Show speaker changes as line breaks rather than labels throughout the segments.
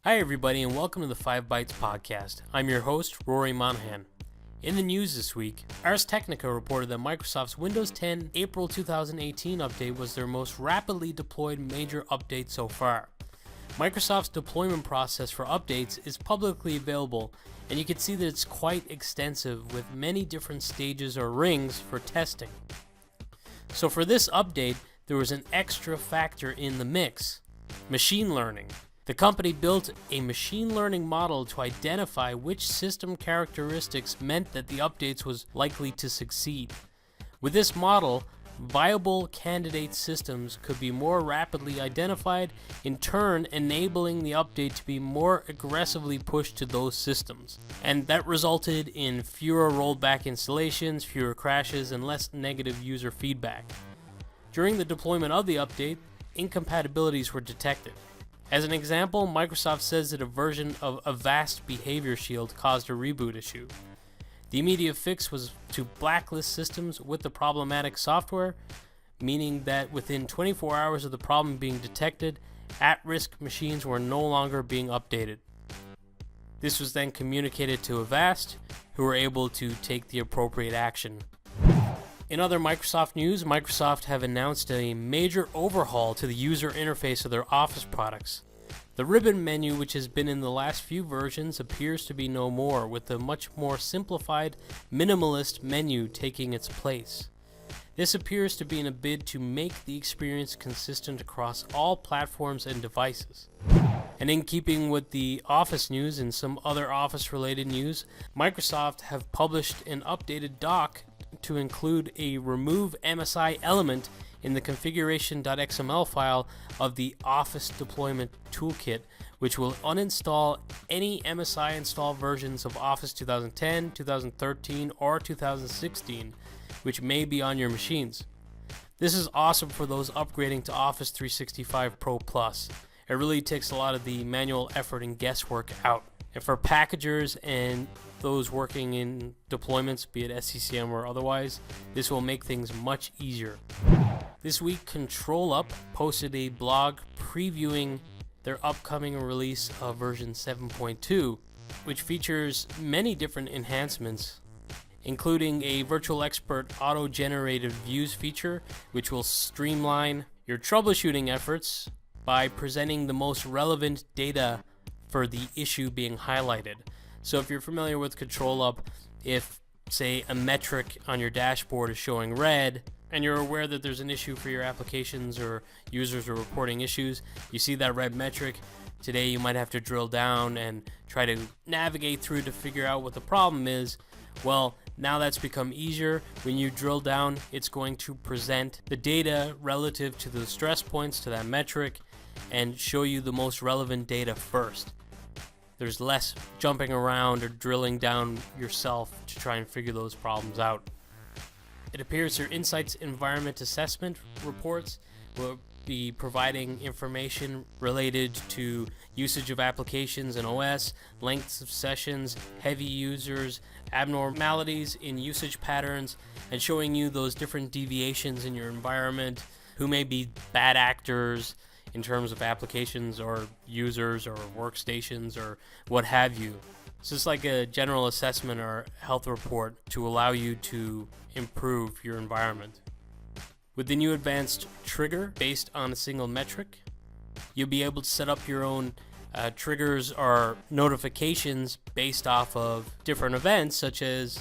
Hi everybody and welcome to the 5 Bytes podcast. I'm your host, Rory Monahan. In the news this week, Ars Technica reported that Microsoft's Windows 10 April 2018 update was their most rapidly deployed major update so far. Microsoft's deployment process for updates is publicly available, and you can see that it's quite extensive with many different stages or rings for testing. So for this update, there was an extra factor in the mix: machine learning. The company built a machine learning model to identify which system characteristics meant that the updates was likely to succeed. With this model, viable candidate systems could be more rapidly identified, in turn enabling the update to be more aggressively pushed to those systems. And that resulted in fewer rollback installations, fewer crashes, and less negative user feedback. During the deployment of the update, incompatibilities were detected. As an example, Microsoft says that a version of Avast Behavior Shield caused a reboot issue. The immediate fix was to blacklist systems with the problematic software, meaning that within 24 hours of the problem being detected, at-risk machines were no longer being updated. This was then communicated to Avast, who were able to take the appropriate action. In other Microsoft news, Microsoft have announced a major overhaul to the user interface of their Office products. The ribbon menu, which has been in the last few versions, appears to be no more, with a much more simplified, minimalist menu taking its place. This appears to be in a bid to make the experience consistent across all platforms and devices. And in keeping with the Office news and some other Office-related news, Microsoft have published an updated doc to include a RemoveMSI element in the configuration.xml file of the Office Deployment Toolkit, which will uninstall any MSI install versions of Office 2010, 2013, or 2016, which may be on your machines. This is awesome for those upgrading to Office 365 Pro Plus. It really takes a lot of the manual effort and guesswork out. And for packagers and those working in deployments, be it SCCM or otherwise, this will make things much easier. This week, ControlUp posted a blog previewing their upcoming release of version 7.2, which features many different enhancements, including a virtual expert auto-generated views feature, which will streamline your troubleshooting efforts by presenting the most relevant data for the issue being highlighted. So if you're familiar with ControlUp, if, say, a metric on your dashboard is showing red, and you're aware that there's an issue for your applications or users are reporting issues, you see that red metric, today you might have to drill down and try to navigate through to figure out what the problem is. Well, now that's become easier. When you drill down, it's going to present the data relative to the stress points to that metric and show you the most relevant data first. There's less jumping around or drilling down yourself to try and figure those problems out. It appears your Insights Environment Assessment reports will be providing information related to usage of applications and OS, lengths of sessions, heavy users, abnormalities in usage patterns, and showing you those different deviations in your environment, who may be bad actors in terms of applications or users or workstations or what have you. So it's like a general assessment or health report to allow you to improve your environment. With the new advanced trigger based on a single metric, you'll be able to set up your own triggers or notifications based off of different events, such as,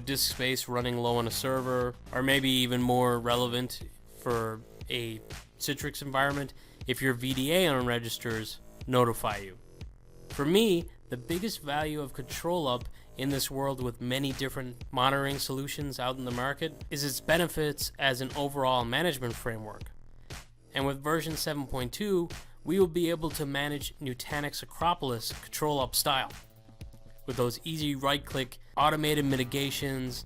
disk space running low on a server, or maybe even more relevant for a Citrix environment, if your VDA unregisters notify you. For me, the biggest value of ControlUp in this world with many different monitoring solutions out in the market is its benefits as an overall management framework. And with version 7.2, we will be able to manage Nutanix Acropolis ControlUp style, with those easy right-click automated mitigations,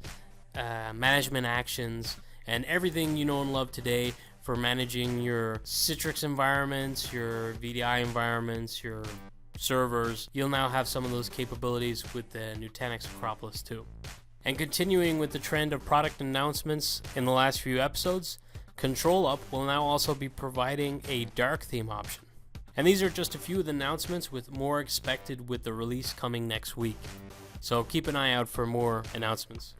management actions, and everything you know and love today for managing your Citrix environments, your VDI environments, your servers. You'll now have some of those capabilities with the Nutanix Acropolis too. And continuing with the trend of product announcements in the last few episodes, ControlUp will now also be providing a dark theme option. And these are just a few of the announcements, with more expected with the release coming next week. So keep an eye out for more announcements.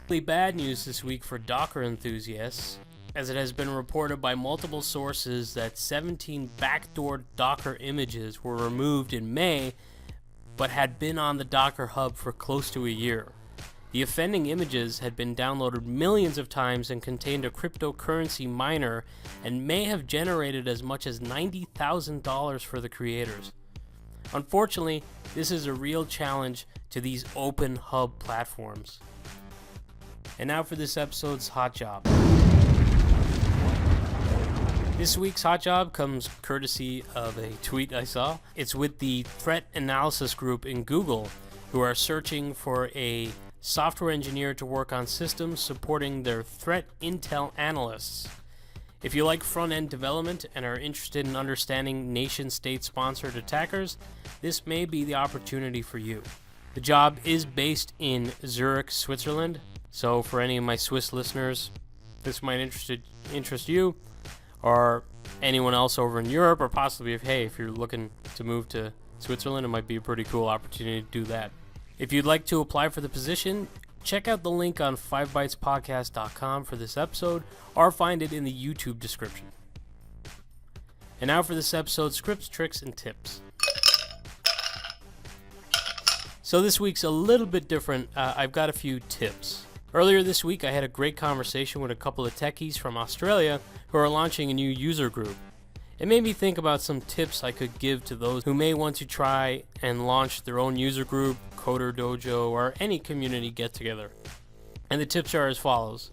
Really bad news this week for Docker enthusiasts, as it has been reported by multiple sources that 17 backdoor Docker images were removed in May, but had been on the DockerHub for close to a year. The offending images had been downloaded millions of times and contained a cryptocurrency miner, and may have generated as much as $90,000 for the creators. Unfortunately, this is a real challenge to these open hub platforms. And now for this episode's Hot Job. This week's Hot Job comes courtesy of a tweet I saw. It's with the threat analysis group in Google, who are searching for a software engineer to work on systems supporting their threat intel analysts. If you like front-end development and are interested in understanding nation-state sponsored attackers, this may be the opportunity for you. The job is based in Zurich, Switzerland, so for any of my Swiss listeners, this might interest you, or anyone else over in Europe, or possibly if you're looking to move to Switzerland, it might be a pretty cool opportunity to do that. If you'd like to apply for the position, check out the link on 5bytespodcast.com for this episode, or find it in the YouTube description. And now for this episode's scripts, tricks, and tips. So this week's a little bit different. I've got a few tips. Earlier this week, I had a great conversation with a couple of techies from Australia who are launching a new user group. It made me think about some tips I could give to those who may want to try and launch their own user group, Coder Dojo, or any community get-together. And the tips are as follows.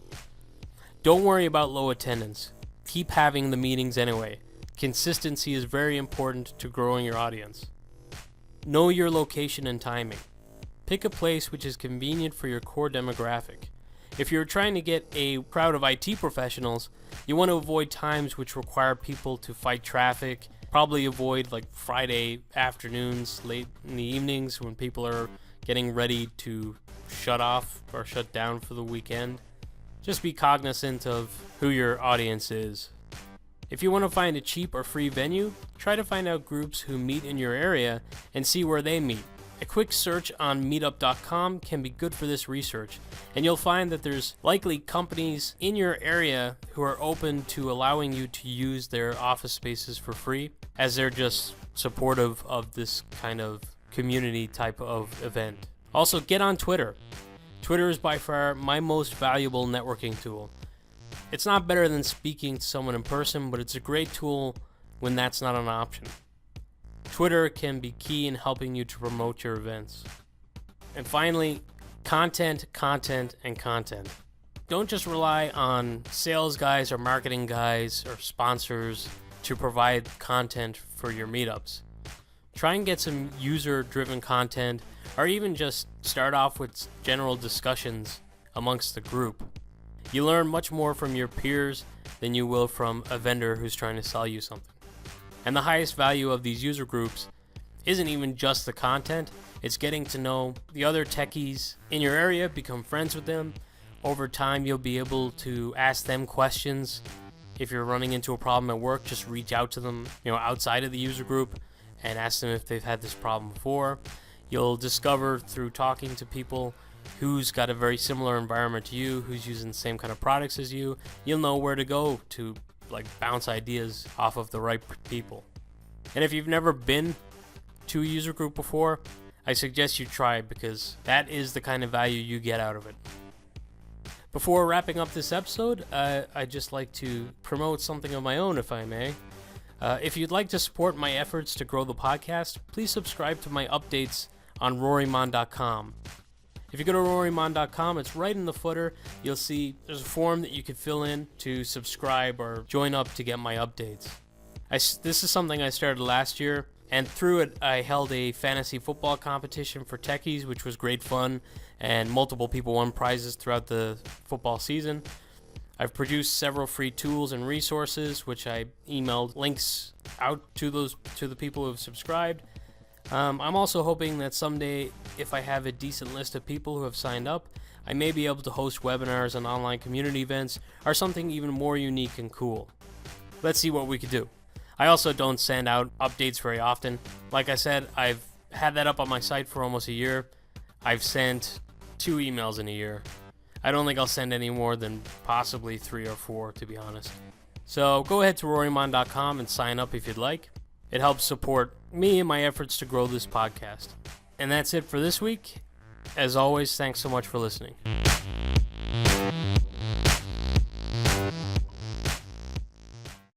Don't worry about low attendance. Keep having the meetings anyway. Consistency is very important to growing your audience. Know your location and timing. Pick a place which is convenient for your core demographic. If you're trying to get a crowd of IT professionals, you want to avoid times which require people to fight traffic. Probably avoid like Friday afternoons, late in the evenings when people are getting ready to shut off or shut down for the weekend. Just be cognizant of who your audience is. If you want to find a cheap or free venue, try to find out groups who meet in your area and see where they meet. A quick search on meetup.com can be good for this research, and you'll find that there's likely companies in your area who are open to allowing you to use their office spaces for free, as they're just supportive of this kind of community type of event. Also, get on Twitter. Twitter is by far my most valuable networking tool. It's not better than speaking to someone in person, but it's a great tool when that's not an option. Twitter can be key in helping you to promote your events. And finally, content, and content. Don't just rely on sales guys or marketing guys or sponsors to provide content for your meetups. Try and get some user-driven content, or even just start off with general discussions amongst the group. You learn much more from your peers than you will from a vendor who's trying to sell you something. And the highest value of these user groups isn't even just the content, it's getting to know the other techies in your area, become friends with them. Over time, you'll be able to ask them questions. If you're running into a problem at work, just reach out to them, outside of the user group and ask them if they've had this problem before. You'll discover through talking to people who's got a very similar environment to you, who's using the same kind of products as you. You'll know where to go to bounce ideas off of the right people. And if you've never been to a user group before, I suggest you try it, because that is the kind of value you get out of it. Before wrapping up this episode, I'd just like to promote something of my own, if I may. If you'd like to support my efforts to grow the podcast, please subscribe to my updates on RoryMon.com. If you go to RoryMon.com, it's right in the footer. You'll see there's a form that you can fill in to subscribe or join up to get my updates. This is something I started last year, and through it I held a fantasy football competition for techies, which was great fun, and multiple people won prizes throughout the football season. I've produced several free tools and resources, which I emailed links out to the people who have subscribed. I'm also hoping that someday, if I have a decent list of people who have signed up, I may be able to host webinars and online community events, or something even more unique and cool. Let's see what we can do. I also don't send out updates very often. Like I said, I've had that up on my site for almost a year. I've sent 2 emails in a year. I don't think I'll send any more than possibly 3 or 4, to be honest. So go ahead to rorymon.com and sign up if you'd like. It helps support me and my efforts to grow this podcast. And that's it for this week. As always, thanks so much for listening.